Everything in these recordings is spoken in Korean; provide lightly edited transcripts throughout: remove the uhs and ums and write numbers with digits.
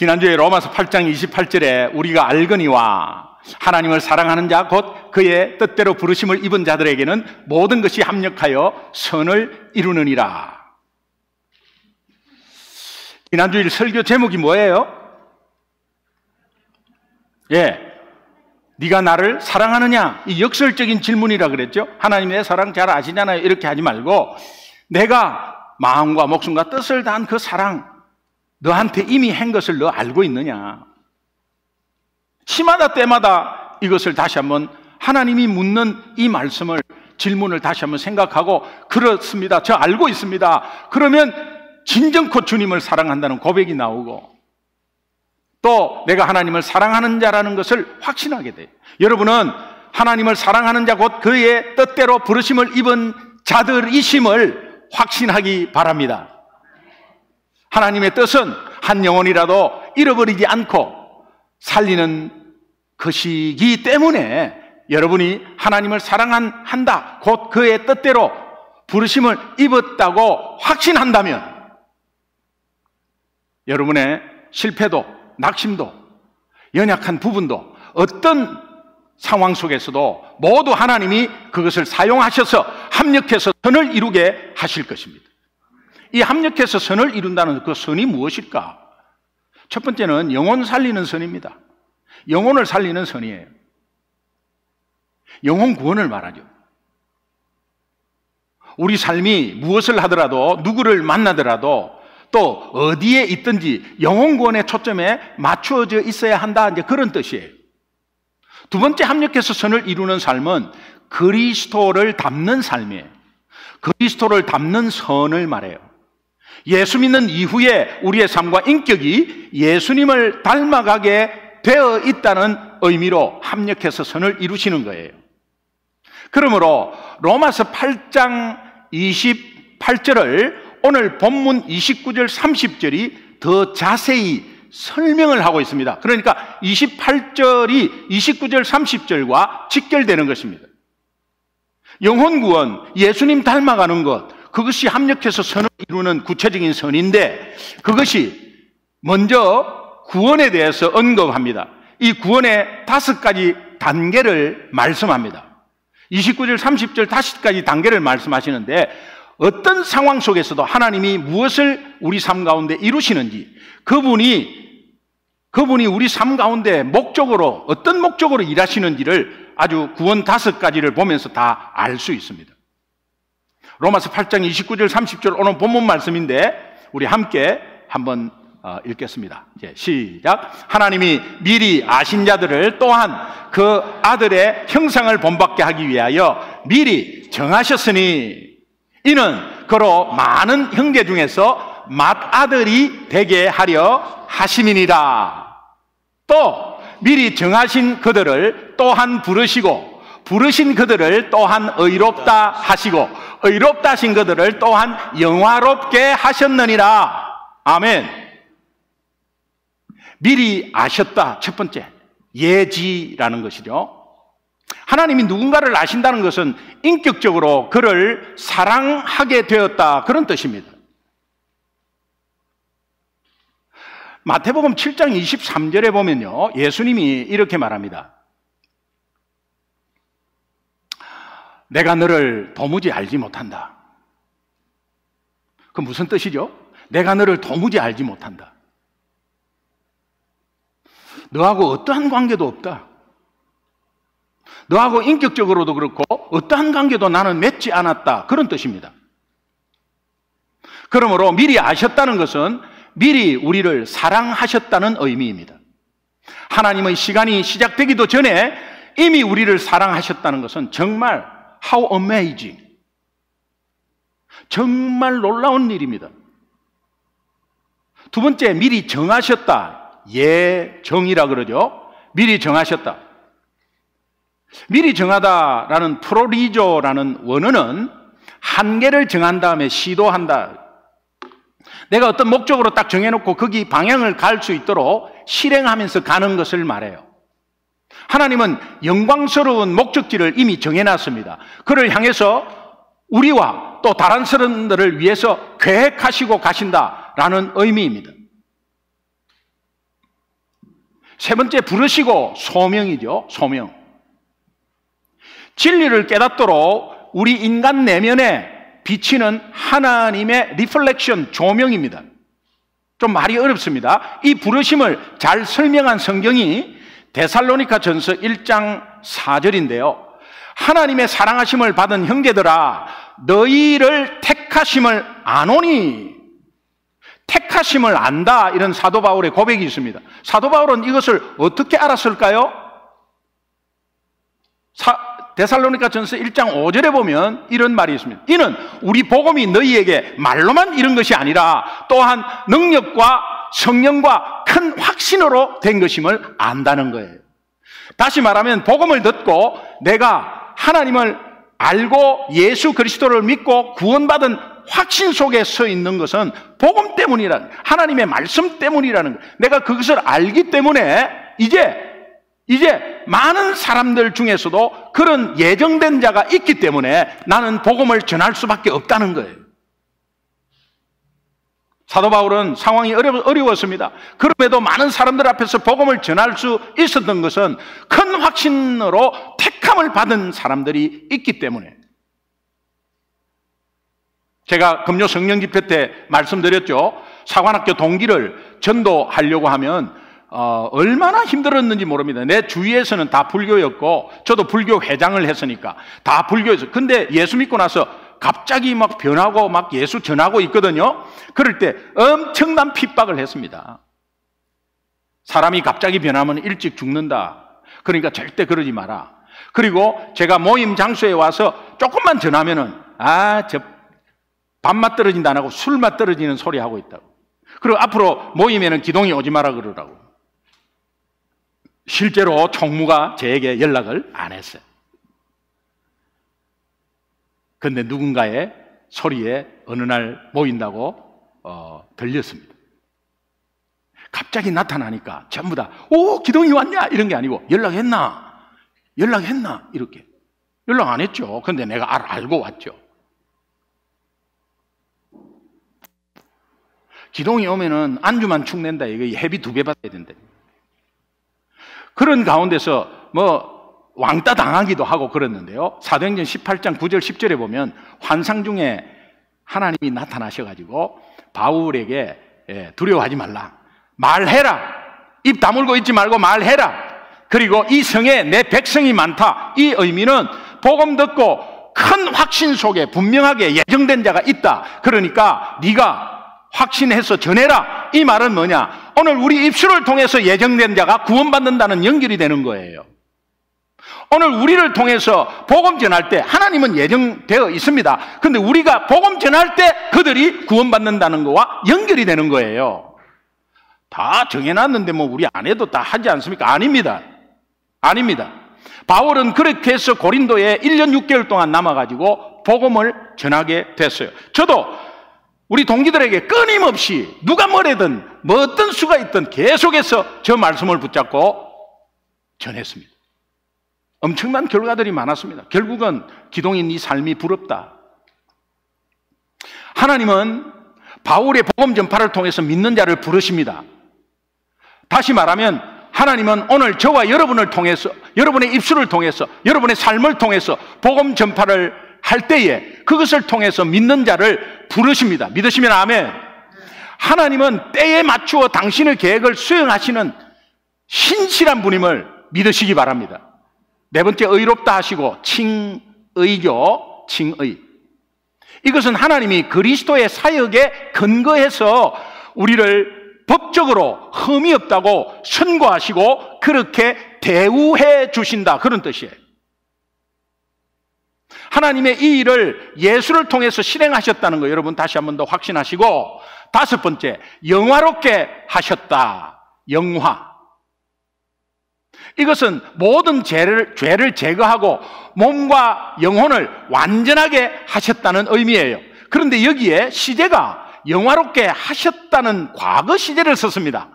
지난주에 로마서 8장 28절에 우리가 알거니와 하나님을 사랑하는 자 곧 그의 뜻대로 부르심을 입은 자들에게는 모든 것이 합력하여 선을 이루느니라. 지난주일 설교 제목이 뭐예요? 네가 나를 사랑하느냐? 이 역설적인 질문이라 그랬죠. 하나님 내 사랑 잘 아시잖아요. 이렇게 하지 말고 내가 마음과 목숨과 뜻을 다한 그 사랑, 너한테 이미 한 것을 너 알고 있느냐? 시마다 때마다 이것을 다시 한번 하나님이 묻는 이 말씀을, 질문을 다시 한번 생각하고, 그렇습니다, 저 알고 있습니다. 그러면 진정코 주님을 사랑한다는 고백이 나오고, 또 내가 하나님을 사랑하는 자라는 것을 확신하게 돼요. 여러분은 하나님을 사랑하는 자 곧 그의 뜻대로 부르심을 입은 자들이심을 확신하기 바랍니다. 하나님의 뜻은 한 영혼이라도 잃어버리지 않고 살리는 것이기 때문에 여러분이 하나님을 사랑한다, 곧 그의 뜻대로 부르심을 입었다고 확신한다면 여러분의 실패도 낙심도 연약한 부분도 어떤 상황 속에서도 모두 하나님이 그것을 사용하셔서 합력해서 선을 이루게 하실 것입니다. 이 합력해서 선을 이룬다는 그 선이 무엇일까? 첫 번째는 영혼 살리는 선입니다. 영혼을 살리는 선이에요. 영혼 구원을 말하죠. 우리 삶이 무엇을 하더라도, 누구를 만나더라도, 또 어디에 있든지 영혼 구원의 초점에 맞추어져 있어야 한다, 이제 그런 뜻이에요. 두 번째 합력해서 선을 이루는 삶은 그리스도를 닮는 삶이에요. 그리스도를 닮는 선을 말해요. 예수 믿는 이후에 우리의 삶과 인격이 예수님을 닮아가게 되어 있다는 의미로 합력해서 선을 이루시는 거예요. 그러므로 로마서 8장 28절을 오늘 본문 29절 30절이 더 자세히 설명을 하고 있습니다. 그러니까 28절이 29절 30절과 직결되는 것입니다. 영혼 구원, 예수님 닮아가는 것, 그것이 합력해서 선을 이루는 구체적인 선인데, 그것이 먼저 구원에 대해서 언급합니다. 이 구원의 5가지 단계를 말씀합니다. 29절 30절 5가지 단계를 말씀하시는데, 어떤 상황 속에서도 하나님이 무엇을 우리 삶 가운데 이루시는지, 그분이 우리 삶 가운데 목적으로, 어떤 목적으로 일하시는지를 아주 구원 5가지를 보면서 다 알 수 있습니다. 로마서 8장 29절 30절 오늘 본문 말씀인데 우리 함께 한번 읽겠습니다. 이제 시작. 하나님이 미리 아신 자들을 또한 그 아들의 형상을 본받게 하기 위하여 미리 정하셨으니 이는 그로 많은 형제 중에서 맏아들이 되게 하려 하심이니라. 또 미리 정하신 그들을 또한 부르시고, 부르신 그들을 또한 의롭다 하시고, 의롭다 하신 그들을 또한 영화롭게 하셨느니라. 아멘. 미리 아셨다, 첫 번째 예지라는 것이죠. 하나님이 누군가를 아신다는 것은 인격적으로 그를 사랑하게 되었다, 그런 뜻입니다. 마태복음 7장 23절에 보면요, 예수님이 이렇게 말합니다. 내가 너를 도무지 알지 못한다. 그 무슨 뜻이죠? 내가 너를 도무지 알지 못한다. 너하고 어떠한 관계도 없다. 너하고 인격적으로도 그렇고 어떠한 관계도 나는 맺지 않았다, 그런 뜻입니다. 그러므로 미리 아셨다는 것은 미리 우리를 사랑하셨다는 의미입니다. 하나님의 시간이 시작되기도 전에 이미 우리를 사랑하셨다는 것은 정말 how amazing, 정말 놀라운 일입니다. 두 번째, 미리 정하셨다, 예정이라 그러죠. 미리 정하셨다. 미리 정하다라는 프로리조라는 원어는 한계를 정한 다음에 시도한다, 내가 어떤 목적으로 딱 정해놓고 거기 방향을 갈 수 있도록 실행하면서 가는 것을 말해요. 하나님은 영광스러운 목적지를 이미 정해놨습니다. 그를 향해서 우리와 또 다른 사람들을 위해서 계획하시고 가신다라는 의미입니다. 세 번째 부르시고 소명이죠. 소명. 진리를 깨닫도록 우리 인간 내면에 비치는 하나님의 리플렉션, 조명입니다. 좀 말이 어렵습니다. 이 부르심을 잘 설명한 성경이 데살로니가 전서 1장 4절인데요. 하나님의 사랑하심을 받은 형제들아, 너희를 택하심을 아노니. 택하심을 안다, 이런 사도 바울의 고백이 있습니다. 사도 바울은 이것을 어떻게 알았을까요? 데살로니가 전서 1장 5절에 보면 이런 말이 있습니다. 이는 우리 복음이 너희에게 말로만 이런 것이 아니라 또한 능력과 성령과 큰 확신으로 된 것임을 안다는 거예요. 다시 말하면 복음을 듣고 내가 하나님을 알고 예수 그리스도를 믿고 구원받은 확신 속에 서 있는 것은 복음 때문이라는, 하나님의 말씀 때문이라는 거예요. 내가 그것을 알기 때문에 이제 많은 사람들 중에서도 그런 예정된 자가 있기 때문에 나는 복음을 전할 수밖에 없다는 거예요. 사도 바울은 상황이 어려웠습니다. 그럼에도 많은 사람들 앞에서 복음을 전할 수 있었던 것은 큰 확신으로 택함을 받은 사람들이 있기 때문에. 제가 금요 성령 집회 때 말씀드렸죠. 사관학교 동기를 전도하려고 하면 얼마나 힘들었는지 모릅니다. 내 주위에서는 다 불교였고 저도 불교 회장을 했으니까 다 불교였어요. 근데 예수 믿고 나서 갑자기 막 변하고 막 예수 전하고 있거든요. 그럴 때 엄청난 핍박을 했습니다. 사람이 갑자기 변하면 일찍 죽는다. 그러니까 절대 그러지 마라. 그리고 제가 모임 장소에 와서 조금만 전하면은 저 밥맛 떨어진다 안 하고 술맛 떨어지는 소리 하고 있다고. 그리고 앞으로 모임에는 기동이 오지 마라 그러라고. 실제로 총무가 저에게 연락을 안 했어요. 근데 누군가의 소리에 어느 날 모인다고 들렸습니다. 갑자기 나타나니까 전부 다 기동이 왔냐 이런 게 아니고 연락했나 이렇게. 연락 안 했죠. 근데 내가 알고 왔죠. 기동이 오면은 안주만 축낸다. 이거 회비 2배 받아야 된다. 그런 가운데서 왕따 당하기도 하고 그랬는데요. 사도행전 18장 9절 10절에 보면 환상 중에 하나님이 나타나셔가지고 바울에게 두려워하지 말라. 말해라. 입 다물고 있지 말고 말해라. 그리고 이 성에 내 백성이 많다. 이 의미는 복음 듣고 큰 확신 속에 분명하게 예정된 자가 있다. 그러니까 네가 확신해서 전해라. 이 말은 뭐냐? 오늘 우리 입술을 통해서 예정된 자가 구원받는다는 연결이 되는 거예요. 오늘 우리를 통해서 복음 전할 때 하나님은 예정되어 있습니다. 그런데 우리가 복음 전할 때 그들이 구원받는다는 거와 연결이 되는 거예요. 다 정해놨는데 우리 안 해도 다 하지 않습니까? 아닙니다. 바울은 그렇게 해서 고린도에 1년 6개월 동안 남아가지고 복음을 전하게 됐어요. 저도 우리 동기들에게 끊임없이 누가 뭐래든 뭐 어떤 수가 있든 계속해서 저 말씀을 붙잡고 전했습니다. 엄청난 결과들이 많았습니다. 결국은 기동인 이 삶이 부럽다. 하나님은 바울의 복음 전파를 통해서 믿는 자를 부르십니다. 다시 말하면 하나님은 오늘 저와 여러분을 통해서, 여러분의 입술을 통해서, 여러분의 삶을 통해서 복음 전파를 할 때에 그것을 통해서 믿는 자를 부르십니다. 믿으시면 아멘. 하나님은 때에 맞추어 당신의 계획을 수행하시는 신실한 분임을 믿으시기 바랍니다. 네 번째, 의롭다 하시고 칭의죠. 칭의. 이것은 하나님이 그리스도의 사역에 근거해서 우리를 법적으로 흠이 없다고 선고하시고 그렇게 대우해 주신다, 그런 뜻이에요. 하나님의 이 일을 예수를 통해서 실행하셨다는 거 여러분 다시 한 번 더 확신하시고, 다섯 번째, 영화롭게 하셨다. 영화. 이것은 모든 죄를 제거하고 몸과 영혼을 완전하게 하셨다는 의미예요. 그런데 여기에 시제가 영화롭게 하셨다는 과거 시제를 썼습니다.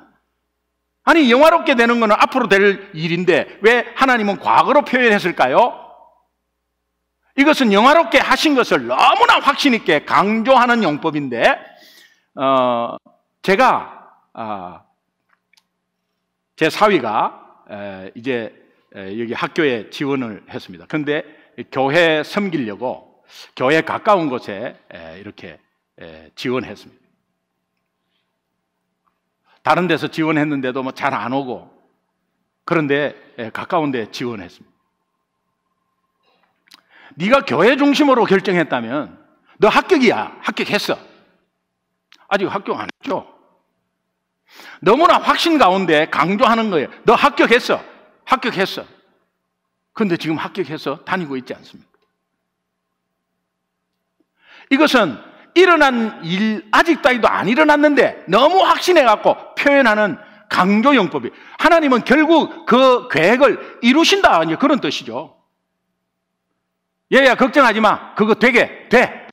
아니, 영화롭게 되는 것은 앞으로 될 일인데 왜 하나님은 과거로 표현했을까요? 이것은 영화롭게 하신 것을 너무나 확신 있게 강조하는 용법인데, 제가 제 사위가 이제 여기 학교에 지원을 했습니다. 그런데 교회 섬기려고 교회 가까운 곳에 이렇게 지원했습니다. 다른 데서 지원했는데도 뭐 잘 안 오고, 그런데 가까운 데 지원했습니다. 네가 교회 중심으로 결정했다면 너 합격이야. 합격했어. 아직 합격 안 했죠. 너무나 확신 가운데 강조하는 거예요. 너 합격했어. 합격했어. 그런데 지금 합격해서 다니고 있지 않습니까? 이것은 일어난 일, 아직도 안 일어났는데 너무 확신해갖고 표현하는 강조용법이, 하나님은 결국 그 계획을 이루신다, 이제 그런 뜻이죠. 얘야, 걱정하지 마. 그거 되게 돼.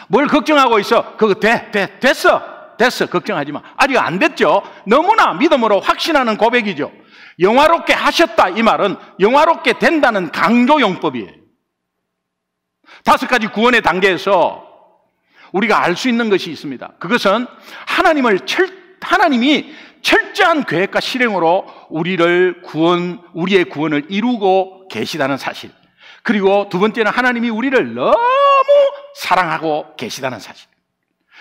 뭘 걱정하고 있어? 그거 됐어. 걱정하지 마. 아직 안 됐죠. 너무나 믿음으로 확신하는 고백이죠. 영화롭게 하셨다, 이 말은 영화롭게 된다는 강조용법이에요. 5가지 구원의 단계에서 우리가 알 수 있는 것이 있습니다. 그것은 하나님이 철저한 계획과 실행으로 우리의 구원을 이루고 계시다는 사실. 그리고 두 번째는 하나님이 우리를 너무 사랑하고 계시다는 사실.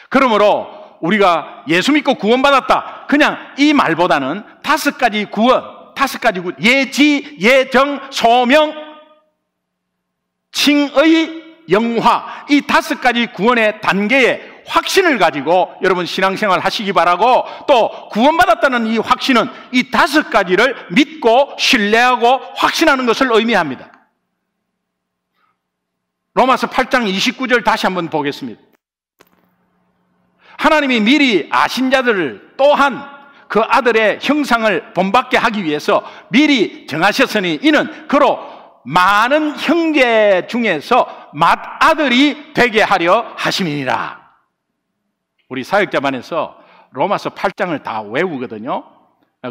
그러므로 우리가 예수 믿고 구원받았다, 그냥 이 말보다는 5가지 구원, 예지, 예정, 소명, 칭의, 영화, 이 5가지 구원의 단계에 확신을 가지고 여러분 신앙생활 하시기 바라고, 또 구원받았다는 이 확신은 이 5가지를 믿고 신뢰하고 확신하는 것을 의미합니다. 로마서 8장 29절 다시 한번 보겠습니다. 하나님이 미리 아신 자들을 또한 그 아들의 형상을 본받게 하기 위해서 미리 정하셨으니 이는 그로 많은 형제 중에서 맏아들이 되게 하려 하심이니라. 우리 사역자반에서 로마서 8장을 다 외우거든요.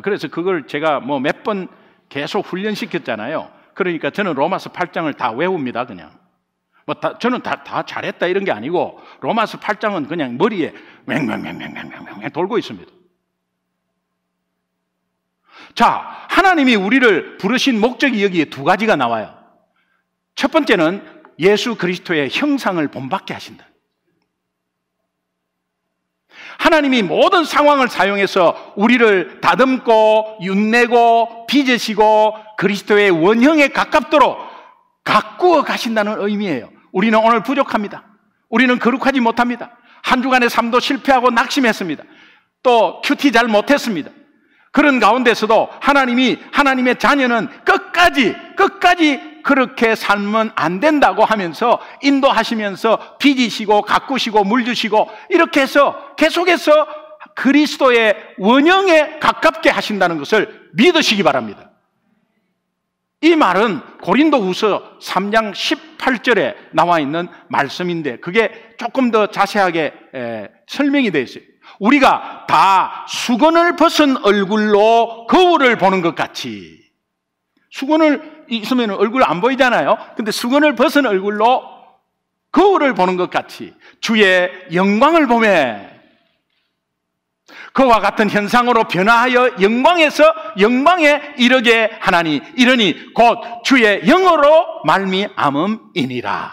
그래서 그걸 제가 뭐 몇 번 계속 훈련시켰잖아요. 그러니까 저는 로마서 8장을 다 외웁니다. 그냥 저는 다 잘했다 이런 게 아니고, 로마서 8장은 그냥 머리에 맹맹맹맹맹맹 돌고 있습니다. 자, 하나님이 우리를 부르신 목적이 여기에 2가지가 나와요. 첫 번째는 예수 그리스도의 형상을 본받게 하신다. 하나님이 모든 상황을 사용해서 우리를 다듬고 윤내고 빚으시고 그리스도의 원형에 가깝도록 가꾸어 가신다는 의미예요. 우리는 오늘 부족합니다. 우리는 거룩하지 못합니다. 한 주간의 삶도 실패하고 낙심했습니다. 또 큐티 잘 못했습니다. 그런 가운데서도 하나님의 자녀는 끝까지 그렇게 살면 안 된다고 하면서 인도하시면서 빚으시고 가꾸시고 물주시고 이렇게 해서 계속해서 그리스도의 원형에 가깝게 하신다는 것을 믿으시기 바랍니다. 이 말은 고린도후서 3장 18절에 나와 있는 말씀인데, 그게 조금 더 자세하게 설명이 되어 있어요. 우리가 다 수건을 벗은 얼굴로 거울을 보는 것 같이, 수건을 있으면 얼굴 안 보이잖아요. 근데 수건을 벗은 얼굴로 거울을 보는 것 같이 주의 영광을 보매 그와 같은 현상으로 변화하여 영광에서 영광에 이르게 하나니, 이러니 곧 주의 영으로 말미암음이니라.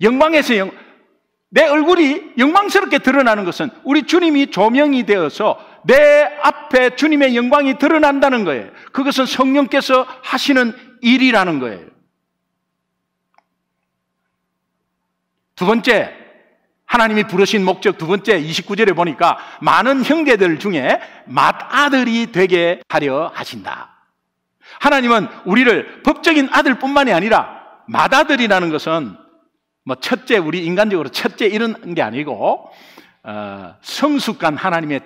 영광에서 내 얼굴이 영광스럽게 드러나는 것은 우리 주님이 조명이 되어서 내 앞에 주님의 영광이 드러난다는 거예요. 그것은 성령께서 하시는 일이라는 거예요. 두 번째, 하나님이 부르신 목적 두 번째, 29절에 보니까 많은 형제들 중에 맏아들이 되게 하려 하신다. 하나님은 우리를 법적인 아들뿐만이 아니라 맏아들이라는 것은 뭐 첫째, 우리 인간적으로 첫째 이런 게 아니고 성숙한 하나님의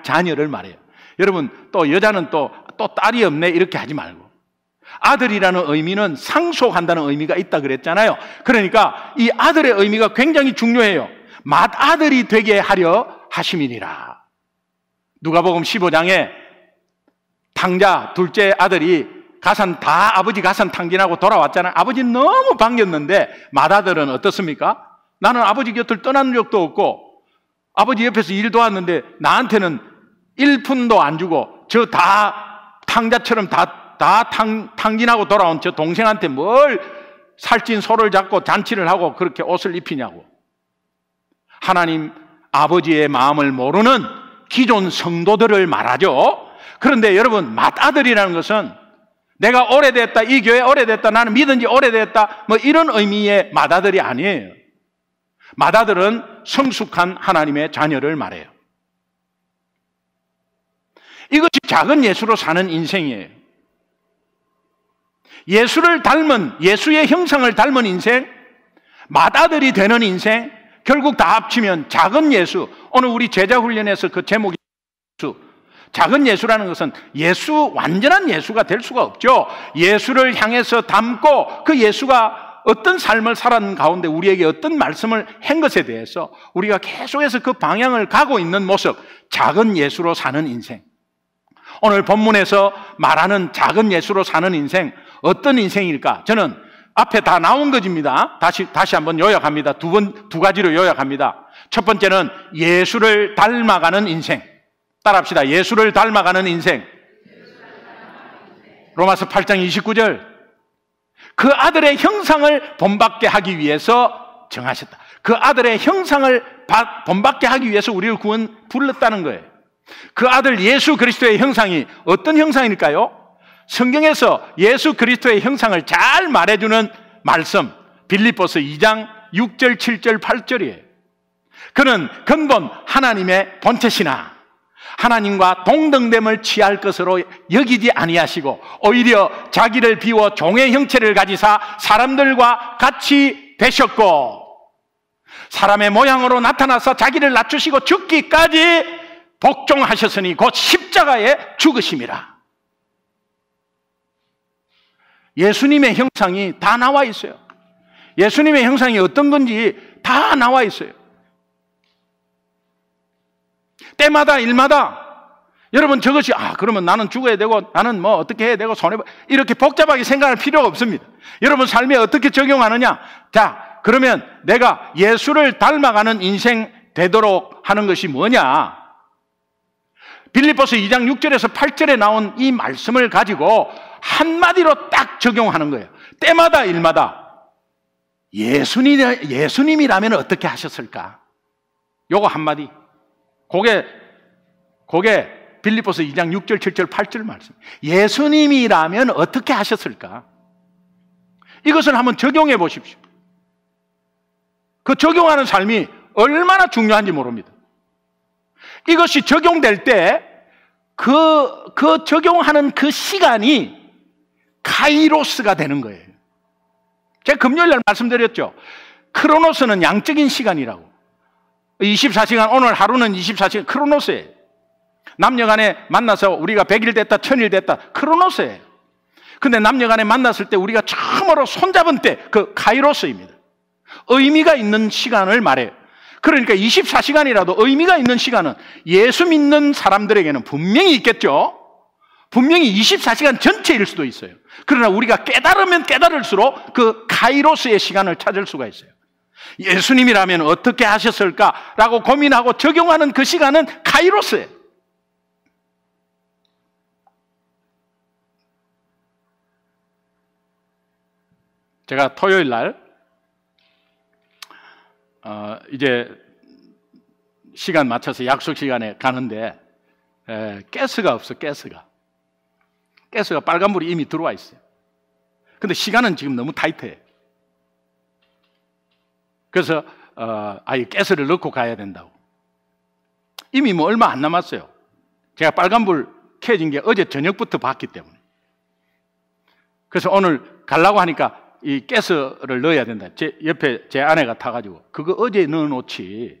자녀를 말해요. 여러분, 또 여자는 또 딸이 없네 이렇게 하지 말고, 아들이라는 의미는 상속한다는 의미가 있다 그랬잖아요. 그러니까 이 아들의 의미가 굉장히 중요해요. 맏아들이 되게 하려 하심이니라. 누가복음 15장에 탕자 둘째 아들이 아버지 가산 탕진하고 돌아왔잖아요. 아버지는 너무 반겼는데 맏아들은 어떻습니까? 나는 아버지 곁을 떠난 적도 없고 아버지 옆에서 일 도왔는데 나한테는 1푼도 안 주고 저 다 탕자처럼 다 탕진하고 돌아온 저 동생한테 뭘 살찐 소를 잡고 잔치를 하고 그렇게 옷을 입히냐고. 하나님 아버지의 마음을 모르는 기존 성도들을 말하죠. 그런데 여러분, 맏아들이라는 것은 내가 오래됐다, 이 교회 오래됐다, 나는 믿은 지 오래됐다, 뭐 이런 의미의 맏아들이 아니에요. 맏아들은 성숙한 하나님의 자녀를 말해요. 이것이 작은 예수로 사는 인생이에요. 예수를 닮은, 예수의 형상을 닮은 인생, 맏아들이 되는 인생, 결국 다 합치면 작은 예수. 오늘 우리 제자 훈련에서 그 제목이 예수. 작은 예수라는 것은 예수, 완전한 예수가 될 수가 없죠. 예수를 향해서 닮고 그 예수가 어떤 삶을 살아가는 가운데 우리에게 어떤 말씀을 한 것에 대해서 우리가 계속해서 그 방향을 가고 있는 모습, 작은 예수로 사는 인생. 오늘 본문에서 말하는 작은 예수로 사는 인생, 어떤 인생일까? 저는 앞에 다 나온 것입니다. 다시 한번 요약합니다. 두 가지로 요약합니다. 첫 번째는 예수를 닮아가는 인생. 따라합시다. 예수를 닮아가는 인생. 로마서 8장 29절. 그 아들의 형상을 본받게 하기 위해서 정하셨다. 그 아들의 형상을 본받게 하기 위해서 우리를 불렀다는 거예요. 그 아들 예수 그리스도의 형상이 어떤 형상일까요? 성경에서 예수 그리스도의 형상을 잘 말해주는 말씀, 빌립보서 2장 6절, 7절, 8절이에요. 그는 근본 하나님의 본체시나 하나님과 동등됨을 취할 것으로 여기지 아니하시고 오히려 자기를 비워 종의 형체를 가지사 사람들과 같이 되셨고 사람의 모양으로 나타나서 자기를 낮추시고 죽기까지 복종하셨으니 곧 십자가에 죽으심이라. 예수님의 형상이 다 나와 있어요. 예수님의 형상이 어떤 건지 다 나와 있어요. 때마다 일마다 여러분 저것이 그러면 나는 죽어야 되고 나는 뭐 어떻게 해야 되고 이렇게 복잡하게 생각할 필요가 없습니다. 여러분 삶에 어떻게 적용하느냐? 자, 그러면 내가 예수를 닮아가는 인생 되도록 하는 것이 뭐냐? 빌립보서 2장 6절에서 8절에 나온 이 말씀을 가지고 한마디로 딱 적용하는 거예요. 때마다 일마다 예수님이라면 어떻게 하셨을까? 요거 한마디. 그게 빌립보서 2장 6절, 7절, 8절 말씀. 예수님이라면 어떻게 하셨을까? 이것을 한번 적용해 보십시오. 그 적용하는 삶이 얼마나 중요한지 모릅니다. 이것이 적용될 때 그 적용하는 그 시간이 카이로스가 되는 거예요. 제가 금요일 날 말씀드렸죠. 크로노스는 양적인 시간이라고. 24시간, 오늘 하루는 24시간 크로노스예요. 남녀간에 만나서 우리가 100일 됐다, 1000일 됐다, 크로노스예요. 근데 남녀간에 만났을 때 우리가 처음으로 손잡은 때 그 카이로스입니다. 의미가 있는 시간을 말해요. 그러니까 24시간이라도 의미가 있는 시간은 예수 믿는 사람들에게는 분명히 있겠죠. 분명히 24시간 전체일 수도 있어요. 그러나 우리가 깨달으면 깨달을수록 그 카이로스의 시간을 찾을 수가 있어요. 예수님이라면 어떻게 하셨을까라고 고민하고 적용하는 그 시간은 카이로스예요. 제가 토요일 날 이제 시간 맞춰서 약속 시간에 가는데 가스가 없어. 가스가 빨간불이 이미 들어와 있어요. 근데 시간은 지금 너무 타이트해. 그래서 아예 가스를 넣고 가야 된다고. 이미 뭐 얼마 안 남았어요. 제가 빨간불 켜진 게 어제 저녁부터 봤기 때문에. 그래서 오늘 가려고 하니까 이 가스를 넣어야 된다. 제 옆에 제 아내가 타가지고 그거 어제 넣어놓지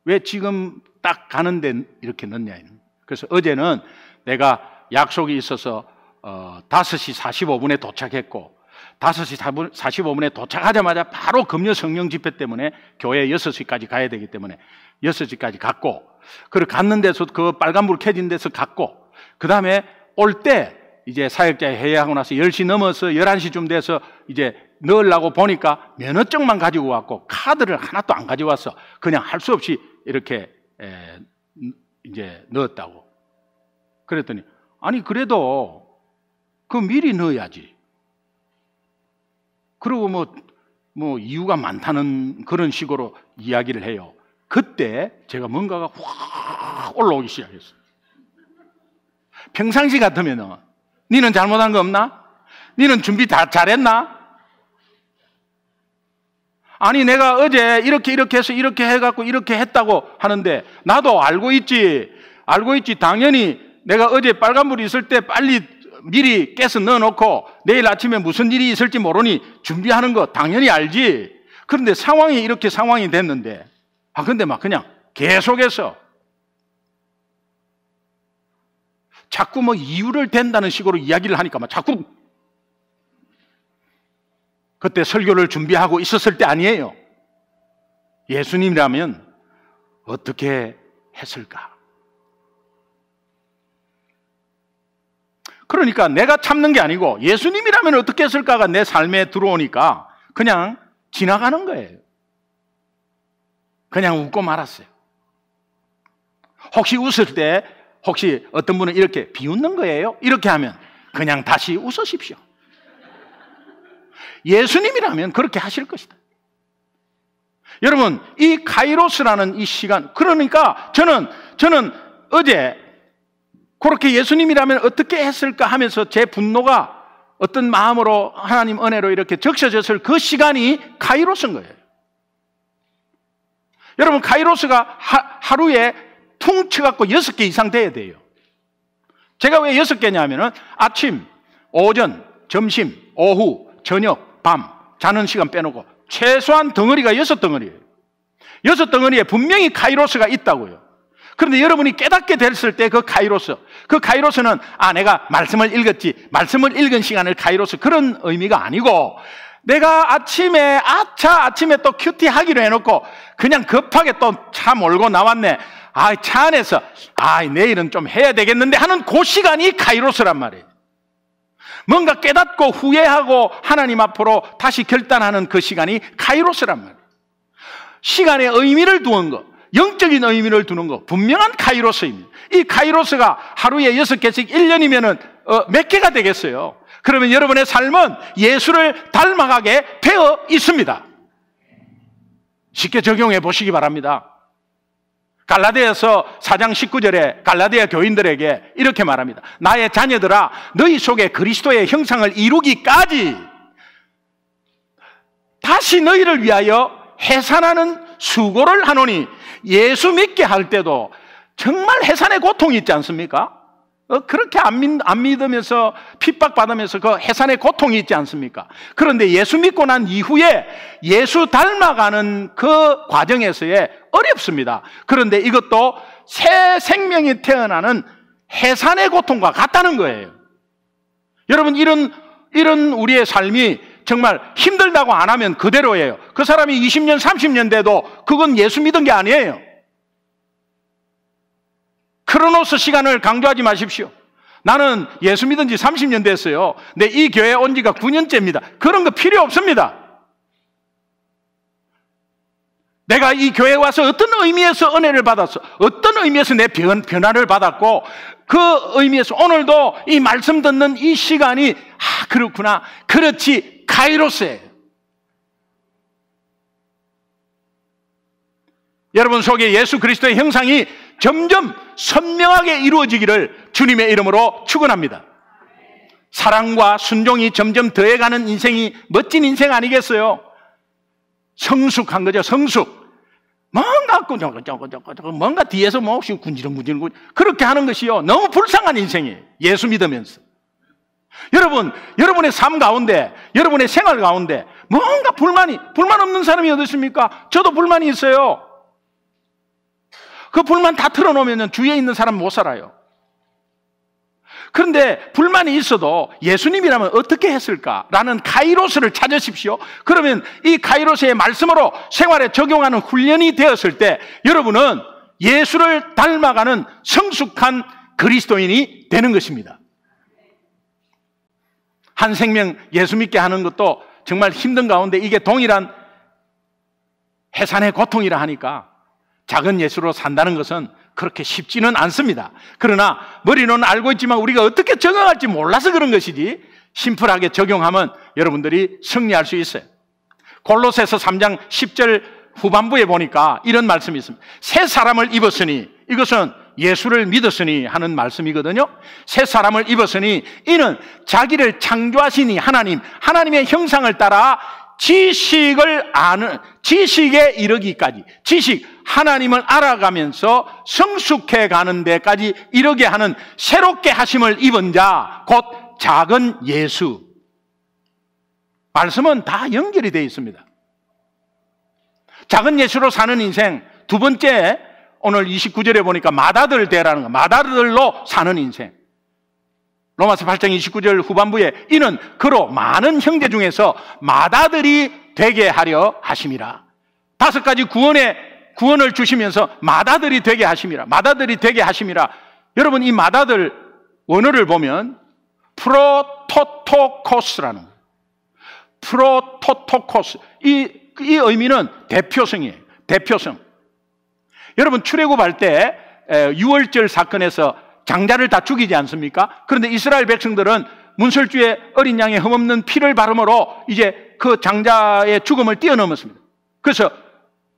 왜 지금 딱 가는데 이렇게 넣냐. 그래서 어제는 내가 약속이 있어서 5시 45분에 도착했고 5시 45분에 도착하자마자 바로 금요 성령 집회 때문에 교회 6시까지 가야 되기 때문에 6시까지 갔고 그리고 갔는 데서 그 빨간불 켜진 데서 갔고 그 다음에 올 때 이제 사역자 회의하고 나서 10시 넘어서 11시쯤 돼서 이제 넣으려고 보니까 면허증만 가지고 왔고 카드를 하나도 안 가져왔어. 그냥 할 수 없이 이렇게 이제 넣었다고. 그랬더니 아니 그래도 그 미리 넣어야지. 그리고 뭐 이유가 많다는 그런 식으로 이야기를 해요. 그때 제가 뭔가가 확 올라오기 시작했어요. 평상시 같으면은 니는 잘못한 거 없나? 니는 준비 다 잘했나? 아니 내가 어제 이렇게 해서 이렇게 해갖고 이렇게 했다고 하는데 나도 알고 있지. 당연히 내가 어제 빨간불이 있을 때 빨리 미리 깨서 넣어놓고 내일 아침에 무슨 일이 있을지 모르니 준비하는 거 당연히 알지. 그런데 상황이 이렇게 상황이 됐는데 근데 막 그냥 계속해서 자꾸 뭐 이유를 댄다는 식으로 이야기를 하니까 막 자꾸 그때 설교를 준비하고 있었을 때 아니에요. 예수님이라면 어떻게 했을까? 그러니까 내가 참는 게 아니고 예수님이라면 어떻게 했을까가 내 삶에 들어오니까 그냥 지나가는 거예요. 그냥 웃고 말았어요. 혹시 웃을 때 혹시 어떤 분은 이렇게 비웃는 거예요? 이렇게 하면 그냥 다시 웃으십시오. 예수님이라면 그렇게 하실 것이다. 여러분, 이 카이로스라는 이 시간, 그러니까 저는 어제 그렇게 예수님이라면 어떻게 했을까 하면서 제 분노가 어떤 마음으로 하나님 은혜로 이렇게 적셔졌을 그 시간이 카이로스인 거예요. 여러분, 카이로스가 하루에 퉁 쳐갖고 6개 이상 돼야 돼요. 제가 왜 6개냐 하면은 아침, 오전, 점심, 오후, 저녁, 밤, 자는 시간 빼놓고 최소한 덩어리가 6덩어리예요. 6덩어리에 분명히 카이로스가 있다고요. 그런데 여러분이 깨닫게 됐을 때 그 카이로스는 내가 말씀을 읽었지, 말씀을 읽은 시간을 카이로스, 그런 의미가 아니고 내가 아침에 또 큐티 하기로 해놓고 그냥 급하게 또 차 몰고 나왔네. 차 안에서 내일은 좀 해야 되겠는데 하는 그 시간이 카이로스란 말이에요. 뭔가 깨닫고 후회하고 하나님 앞으로 다시 결단하는 그 시간이 카이로스란 말이에요. 시간에 의미를 두는 것, 영적인 의미를 두는 것, 분명한 카이로스입니다. 이 카이로스가 하루에 6개씩 1년이면은 몇 개가 되겠어요? 그러면 여러분의 삶은 예수를 닮아가게 되어 있습니다. 쉽게 적용해 보시기 바랍니다. 갈라디아서 4장 19절에 갈라디아 교인들에게 이렇게 말합니다. 나의 자녀들아, 너희 속에 그리스도의 형상을 이루기까지 다시 너희를 위하여 해산하는 수고를 하노니, 예수 믿게 할 때도 정말 해산의 고통이 있지 않습니까? 그렇게 안 믿으면서 핍박받으면서 그 해산의 고통이 있지 않습니까? 그런데 예수 믿고 난 이후에 예수 닮아가는 그 과정에서의 어렵습니다. 그런데 이것도 새 생명이 태어나는 해산의 고통과 같다는 거예요. 여러분, 이런 우리의 삶이 정말 힘들다고 안 하면 그대로예요. 그 사람이 20년, 30년 돼도 그건 예수 믿은 게 아니에요. 크로노스 시간을 강조하지 마십시오. 나는 예수 믿은 지 30년 됐어요. 근데 이 교회에 온 지가 9년째입니다. 그런 거 필요 없습니다. 내가 이 교회에 와서 어떤 의미에서 은혜를 받았어, 어떤 의미에서 내 변화를 받았고, 그 의미에서 오늘도 이 말씀 듣는 이 시간이 그렇구나, 그렇지, 카이로스예요. 여러분 속에 예수 그리스도의 형상이 점점 선명하게 이루어지기를 주님의 이름으로 축원합니다. 사랑과 순종이 점점 더해가는 인생이 멋진 인생 아니겠어요? 성숙한 거죠. 성숙. 뭔가 뒤에서 몹시 군지렁군지렁 그렇게 하는 것이요, 너무 불쌍한 인생이에요. 예수 믿으면서. 여러분의 삶 가운데, 여러분의 생활 가운데 뭔가 불만 없는 사람이 어디 있습니까? 저도 불만이 있어요. 그 불만 다 털어놓으면 주위에 있는 사람은 못 살아요. 그런데 불만이 있어도 예수님이라면 어떻게 했을까라는 카이로스를 찾으십시오. 그러면 이 카이로스의 말씀으로 생활에 적용하는 훈련이 되었을 때 여러분은 예수를 닮아가는 성숙한 그리스도인이 되는 것입니다. 한 생명 예수 믿게 하는 것도 정말 힘든 가운데 이게 동일한 해산의 고통이라 하니까 작은 예수로 산다는 것은 그렇게 쉽지는 않습니다. 그러나 머리는 알고 있지만 우리가 어떻게 적용할지 몰라서 그런 것이지 심플하게 적용하면 여러분들이 승리할 수 있어요. 골로새서 3장 10절 후반부에 보니까 이런 말씀이 있습니다. 새 사람을 입었으니, 이것은 예수를 믿었으니 하는 말씀이거든요. 새 사람을 입었으니 이는 자기를 창조하시니 하나님의 형상을 따라 지식을 아는, 지식에 이르기까지, 하나님을 알아가면서 성숙해 가는 데까지 이르게 하는 새롭게 하심을 입은 자, 곧 작은 예수. 말씀은 다 연결이 되어 있습니다. 작은 예수로 사는 인생, 두 번째, 오늘 29절에 보니까 맏아들 되라는 거, 맏아들로 사는 인생. 로마서 8장 29절 후반부에 이는 그로 많은 형제 중에서 맏아들이 되게 하려 하심이라. 5가지 구원을 주시면서 맏아들이 되게 하심이라. 맏아들이 되게 하심이라. 여러분, 이 맏아들 원어를 보면 프로토토코스라는 거예요. 프로토토코스. 이 의미는 대표성이에요. 대표성. 여러분, 출애굽할 때 6월절 사건에서 장자를 다 죽이지 않습니까? 그런데 이스라엘 백성들은 문설주에 어린 양의 흠없는 피를 바름으로 이제 그 장자의 죽음을 뛰어넘었습니다. 그래서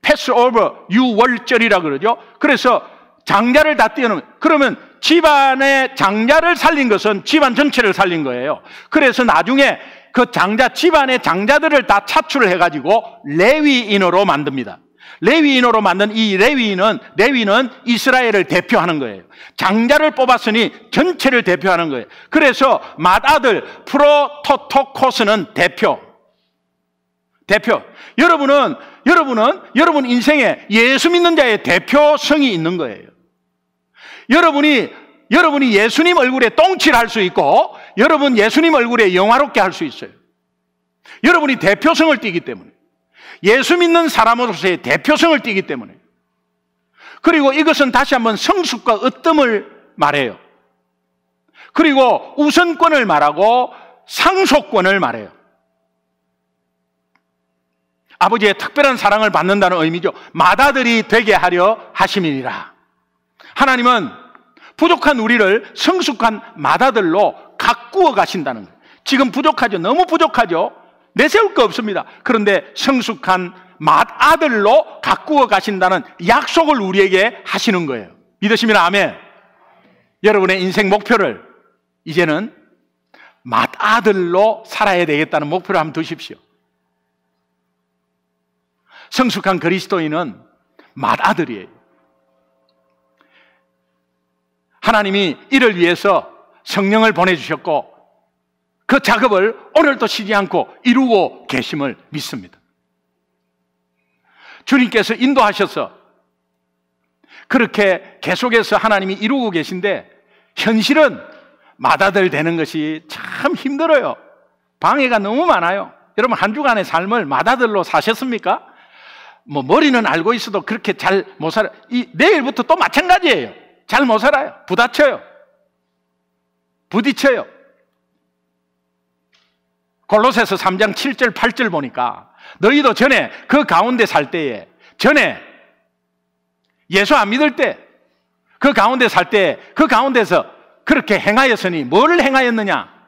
패스오버 6월절이라 그러죠. 그래서 장자를 다 뛰어넘은, 그러면 집안의 장자를 살린 것은 집안 전체를 살린 거예요. 그래서 나중에 그 집안의 장자들을 다 차출을 해가지고 레위인으로 만듭니다. 레위인으로 만든 이 레위는 이스라엘을 대표하는 거예요. 장자를 뽑았으니 전체를 대표하는 거예요. 그래서 맏아들 프로토토코스는 대표. 여러분 인생에 예수 믿는 자의 대표성이 있는 거예요. 여러분이 예수님 얼굴에 똥칠 할 수 있고, 여러분 예수님 얼굴에 영화롭게 할 수 있어요. 여러분이 대표성을 띠기 때문에. 예수 믿는 사람으로서의 대표성을 띠기 때문에. 그리고 이것은 다시 한번 성숙과 으뜸을 말해요. 그리고 우선권을 말하고 상속권을 말해요. 아버지의 특별한 사랑을 받는다는 의미죠. 맏아들이 되게 하려 하심이니라. 하나님은 부족한 우리를 성숙한 맏아들로 가꾸어 가신다는 거예요. 지금 부족하죠. 너무 부족하죠. 내세울 거 없습니다. 그런데 성숙한 맏아들로 가꾸어 가신다는 약속을 우리에게 하시는 거예요. 믿으시면 아멘. 여러분의 인생 목표를 이제는 맏아들로 살아야 되겠다는 목표를 한번 두십시오. 성숙한 그리스도인은 맏아들이에요. 하나님이 이를 위해서 성령을 보내주셨고 그 작업을 오늘도 쉬지 않고 이루고 계심을 믿습니다. 주님께서 인도하셔서 그렇게 계속해서 하나님이 이루고 계신데 현실은 맏아들 되는 것이 참 힘들어요. 방해가 너무 많아요. 여러분 한 주간의 삶을 맏아들로 사셨습니까? 머리는 알고 있어도 그렇게 잘 못 살아요. 내일부터 또 마찬가지예요. 잘 못 살아요. 부딪혀요. 골로새서 3장 7절 8절 보니까 너희도 전에 그 가운데 살 때에, 전에 예수 안 믿을 때 그 가운데 살 때 그 가운데서 그렇게 행하였으니 뭐를 행하였느냐?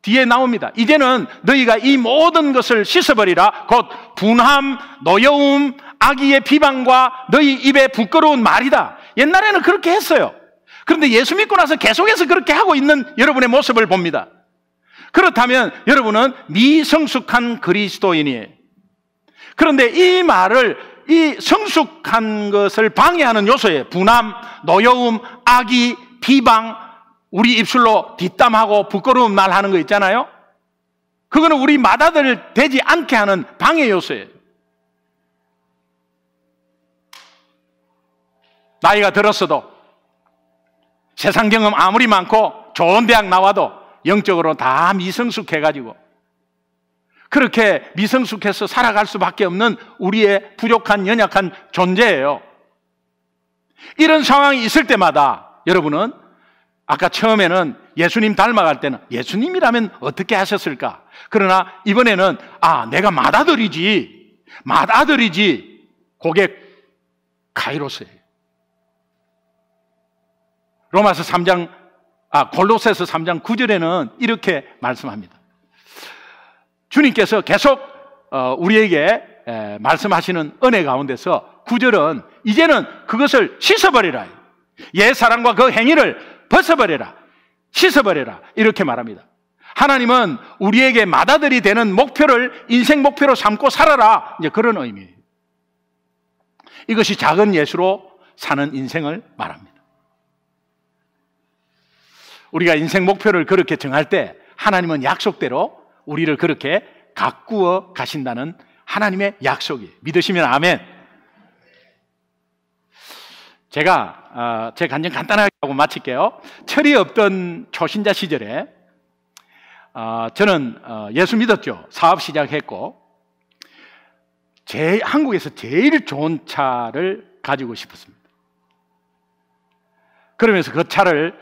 뒤에 나옵니다. 이제는 너희가 이 모든 것을 씻어버리라. 곧 분함, 노여움, 악의의 비방과 너희 입에 부끄러운 말이다. 옛날에는 그렇게 했어요. 그런데 예수 믿고 나서 계속해서 그렇게 하고 있는 여러분의 모습을 봅니다. 그렇다면 여러분은 미성숙한 그리스도인이에요. 그런데 이 말을, 이 성숙한 것을 방해하는 요소에 분함, 노여움, 악의, 비방, 우리 입술로 뒷담하고 부끄러운 말 하는 거 있잖아요. 그거는 우리 맏아들 되지 않게 하는 방해 요소예요. 나이가 들었어도 세상 경험 아무리 많고 좋은 대학 나와도 영적으로 다 미성숙해가지고 그렇게 미성숙해서 살아갈 수밖에 없는 우리의 부족한 연약한 존재예요. 이런 상황이 있을 때마다 여러분은 아까 처음에는 예수님 닮아갈 때는 예수님이라면 어떻게 하셨을까? 그러나 이번에는 내가 맏아들이지 그게 카이로스예요. 골로새서 3장 9절에는 이렇게 말씀합니다. 주님께서 계속 우리에게 말씀하시는 은혜 가운데서 9절은 이제는 그것을 씻어버리라. 옛 사랑과 그 행위를 벗어버려라. 씻어버려라. 이렇게 말합니다. 하나님은 우리에게 맏아들이 되는 목표를 인생 목표로 삼고 살아라. 이제 그런 의미예요. 이것이 작은 예수로 사는 인생을 말합니다. 우리가 인생 목표를 그렇게 정할 때 하나님은 약속대로 우리를 그렇게 가꾸어 가신다는 하나님의 약속이에요. 믿으시면 아멘. 제가 제 간증 간단하게 하고 마칠게요. 철이 없던 초신자 시절에 저는 예수 믿었죠. 사업 시작했고 한국에서 제일 좋은 차를 가지고 싶었습니다. 그러면서 그 차를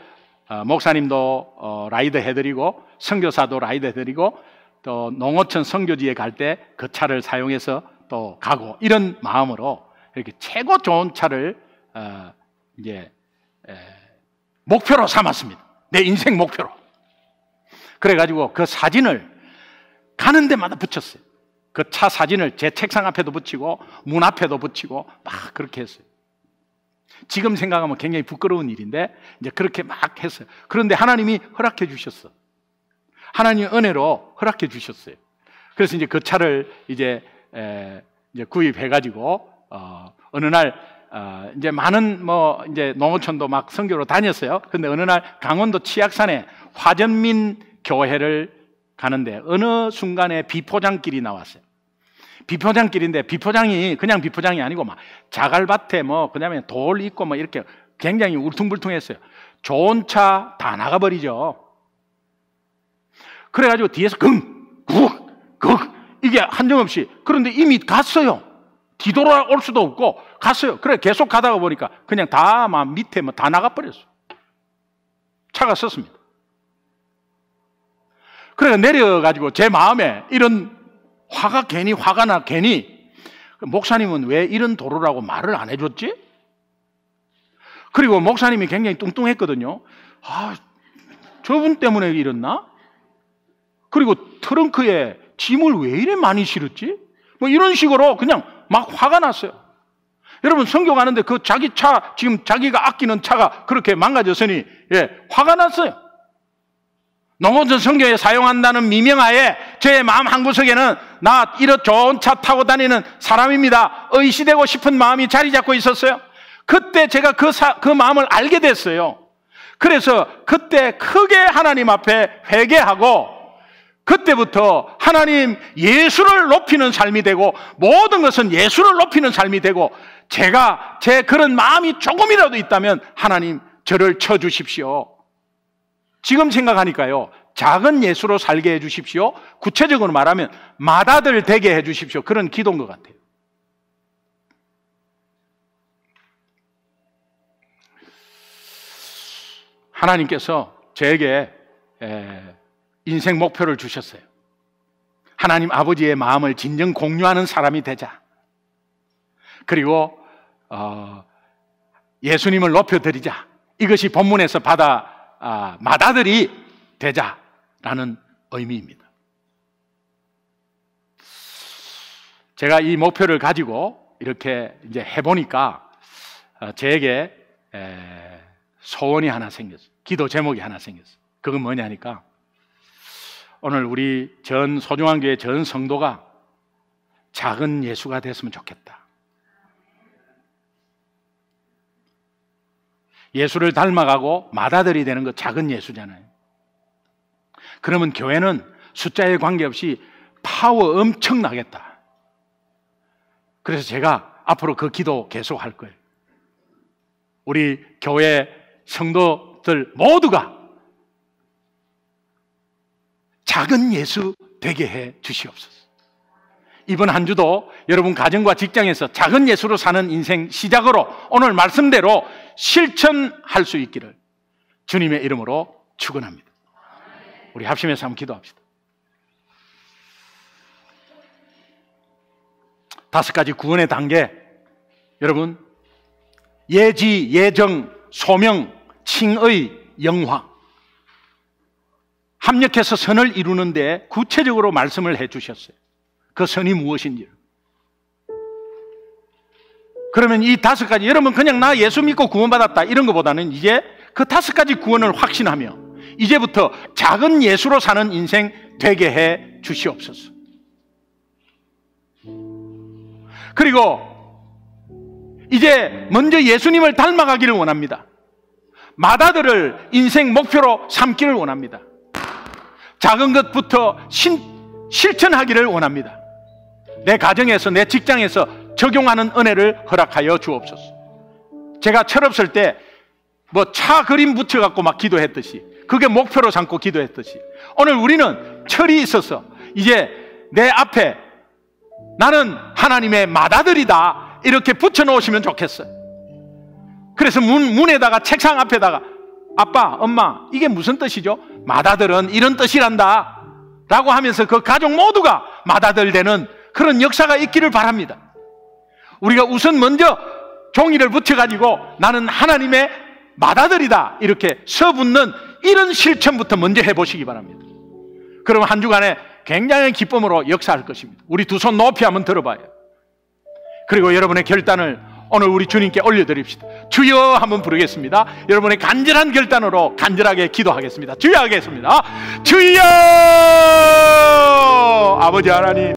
목사님도 라이드 해드리고 선교사도 라이드 해드리고 또 농어촌 선교지에 갈 때 그 차를 사용해서 또 가고 이런 마음으로 이렇게 최고 좋은 차를 이제 목표로 삼았습니다. 내 인생 목표로. 그래가지고 그 사진을 가는 데마다 붙였어요. 그 차 사진을 제 책상 앞에도 붙이고 문 앞에도 붙이고 막 그렇게 했어요. 지금 생각하면 굉장히 부끄러운 일인데 이제 그렇게 막 했어요. 그런데 하나님이 허락해 주셨어. 하나님의 은혜로 허락해 주셨어요. 그래서 이제 그 차를 이제 구입해가지고 어느 날 이제 많은 이제 농어촌도 막 선교로 다녔어요. 근데 어느 날 강원도 치악산에 화전민 교회를 가는데 어느 순간에 비포장길이 나왔어요. 비포장길인데 비포장이 그냥 비포장이 아니고 막 자갈밭에 그다음에 돌 있고 이렇게 굉장히 울퉁불퉁했어요. 좋은 차 다 나가버리죠. 그래가지고 뒤에서 이게 한정없이 그런데 이미 갔어요. 뒤돌아올 수도 없고 갔어요. 그래 계속 가다가 보니까 그냥 다 밑에 다 나가버렸어요. 차가 섰습니다. 그래서 내려가지고 제 마음에 이런 화가 나 괜히 목사님은 왜 이런 도로라고 말을 안 해줬지? 그리고 목사님이 굉장히 뚱뚱했거든요. 저분 때문에 이랬나? 그리고 트렁크에 짐을 왜 이래 많이 실었지? 이런 식으로 그냥 막 화가 났어요. 여러분 선교 가는데 그 자기 차 지금 자기가 아끼는 차가 그렇게 망가졌으니 화가 났어요. 농어촌 선교에 사용한다는 미명하에 제 마음 한구석에는 나 이런 좋은 차 타고 다니는 사람입니다. 의시되고 싶은 마음이 자리 잡고 있었어요. 그때 제가 그 마음을 알게 됐어요. 그래서 그때 크게 하나님 앞에 회개하고 그때부터 하나님 예수를 높이는 삶이 되고 모든 것은 예수를 높이는 삶이 되고 제가 제 그런 마음이 조금이라도 있다면 하나님 저를 쳐주십시오. 지금 생각하니까요. 작은 예수로 살게 해주십시오. 구체적으로 말하면 맏아들 되게 해주십시오. 그런 기도인 것 같아요. 하나님께서 저에게 인생 목표를 주셨어요. 하나님 아버지의 마음을 진정 공유하는 사람이 되자. 그리고 예수님을 높여드리자. 이것이 본문에서 맏아들이 되자라는 의미입니다. 제가 이 목표를 가지고 이렇게 이제 해보니까 저에게 소원이 하나 생겼어요. 기도 제목이 하나 생겼어요. 그건 뭐냐니까 오늘 우리 전 소중한 교회 전 성도가 작은 예수가 됐으면 좋겠다. 예수를 닮아가고 맏아들이 되는 거 작은 예수잖아요. 그러면 교회는 숫자에 관계없이 파워 엄청나겠다. 그래서 제가 앞으로 그 기도 계속 할 거예요. 우리 교회 성도들 모두가 작은 예수 되게 해 주시옵소서. 이번 한 주도 여러분 가정과 직장에서 작은 예수로 사는 인생 시작으로 오늘 말씀대로 실천할 수 있기를 주님의 이름으로 축원합니다. 우리 합심해서 한번 기도합시다. 5가지 구원의 단계, 여러분 예지, 예정, 소명, 칭의 영화, 합력해서 선을 이루는데 구체적으로 말씀을 해 주셨어요. 그 선이 무엇인지. 그러면 이 5가지, 여러분 그냥 나 예수 믿고 구원받았다 이런 것보다는 이제 그 5가지 구원을 확신하며 이제부터 작은 예수로 사는 인생 되게 해 주시옵소서. 그리고 이제 먼저 예수님을 닮아가기를 원합니다. 마다들을 인생 목표로 삼기를 원합니다. 작은 것부터 실천하기를 원합니다. 내 가정에서, 내 직장에서 적용하는 은혜를 허락하여 주옵소서. 제가 철없을 때 뭐 차 그림 붙여갖고 막 기도했듯이, 그게 목표로 삼고 기도했듯이, 오늘 우리는 철이 있어서 이제 내 앞에 나는 하나님의 맏아들이다 이렇게 붙여놓으시면 좋겠어요. 그래서 문에다가, 책상 앞에다가 아빠, 엄마 이게 무슨 뜻이죠? 맏아들은 이런 뜻이란다 라고 하면서 그 가족 모두가 맏아들 되는 그런 역사가 있기를 바랍니다. 우리가 우선 먼저 종이를 붙여가지고 나는 하나님의 맏아들이다 이렇게 서붙는 이런 실천부터 먼저 해보시기 바랍니다. 그러면 한 주간에 굉장히 기쁨으로 역사할 것입니다. 우리 두 손 높이 한번 들어봐요. 그리고 여러분의 결단을 오늘 우리 주님께 올려드립시다. 주여 한번 부르겠습니다. 여러분의 간절한 결단으로 간절하게 기도하겠습니다. 주여 하겠습니다. 주여! 아버지 하나님,